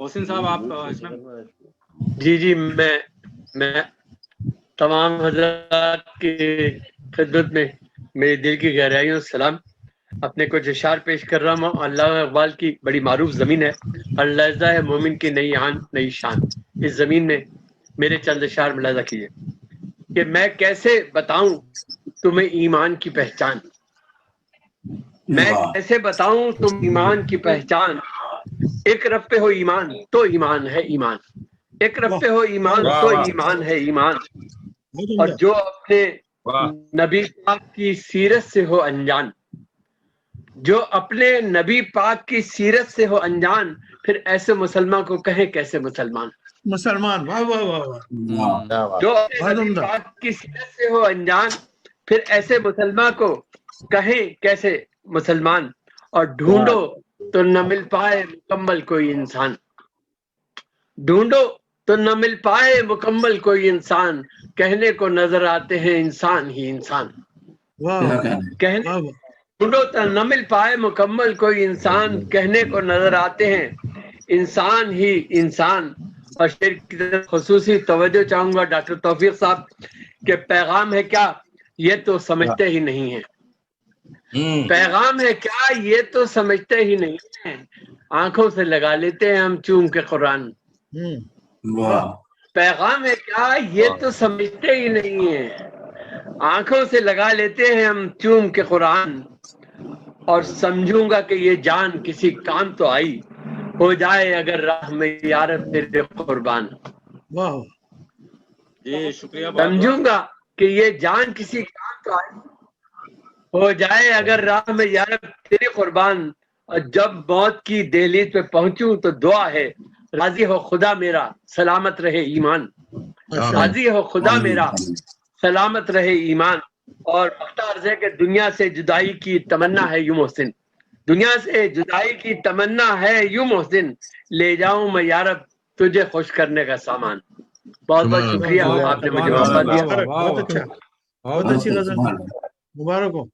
محسن صاحب آپ اس میں جی میں تمام حضرات کی خدمت میں میری دل کی گہرائیوں سے سلام. اپنے کچھ اشعار پیش کر رہا ہوں. علامہ اقبال کی بڑی معروف زمین ہے، ہر لہجہ ہے مومن کی نئی آن نئی شان. اس زمین میں میرے چند اشعار ملاحظہ کیجیے کہ میں کیسے بتاؤں تمہیں ایمان کی پہچان، میں کیسے بتاؤں تم ایمان کی پہچان. ایک رب پہ ہو ایمان تو ایمان ہے ایمان، ایک رب پہ ہو ایمان تو ایمان ہے ایمان. اور جو اپنے نبی پاک کی سیرت سے ہو انجان، جو اپنے نبی پاک کی سیرت سے ہو انجان، پھر ایسے مسلمان کو کہیں کیسے مسلمان. مسلمان، واہ واہ واہ واہ، جو اپنے نبی پاک کی سیرت سے ہو انجان، پھر ایسے مسلمان کو کہیں کیسے مسلمان. اور ڈھونڈو تو نہ مل پائے مکمل کوئی انسان، ڈھونڈو تو نہ مل پائے مکمل کوئی انسان، کہنے کو نظر آتے ہیں انسان ہی انسان. کہنے ڈھونڈو تو نہ مل پائے مکمل کوئی انسان، کہنے کو نظر آتے ہیں انسان ہی انسان. اور شعر کی طرف خصوصی توجہ چاہوں گا ڈاکٹر توفیق صاحب کہ پیغام ہے کیا یہ تو سمجھتے ہی نہیں ہیں، پیغام ہے کیا یہ تو سمجھتے ہی نہیں ہیں. آنکھوں سے لگا لیتے ہیں ہم چوم کے قرآن، پیغام ہے کیا یہ تو سمجھتے ہی نہیں ہیں. آنکھوں سے لگا لیتے ہیں ہم چوم کے قرآن. اور سمجھوں گا کہ یہ جان کسی کام تو آئی، ہو جائے اگر راہ میں یارب تیرے قربان. جی شکریہ بہت سمجھوں گا کہ یہ جان کسی کام تو آئی، ہو جائے اگر راہ میں یارب تیرے قربان. اور جب موت کی دہلیز پہ پہنچوں تو دعا ہے راضی ہو خدا میرا سلامت رہے ایمان، راضی ہو خدا میرا سلامت رہے ایمان. اور مختار ہے کہ دنیا سے جدائی کی تمنا ہے یوں محسن، دنیا سے جدائی کی تمنا ہے یوں محسن، لے جاؤں میں یارب تجھے خوش کرنے کا سامان. بہت بہت شکریہ، آپ نے مجھے موقع دیا. بہت اچھا، بہت اچھی غزل، مبارک ہو.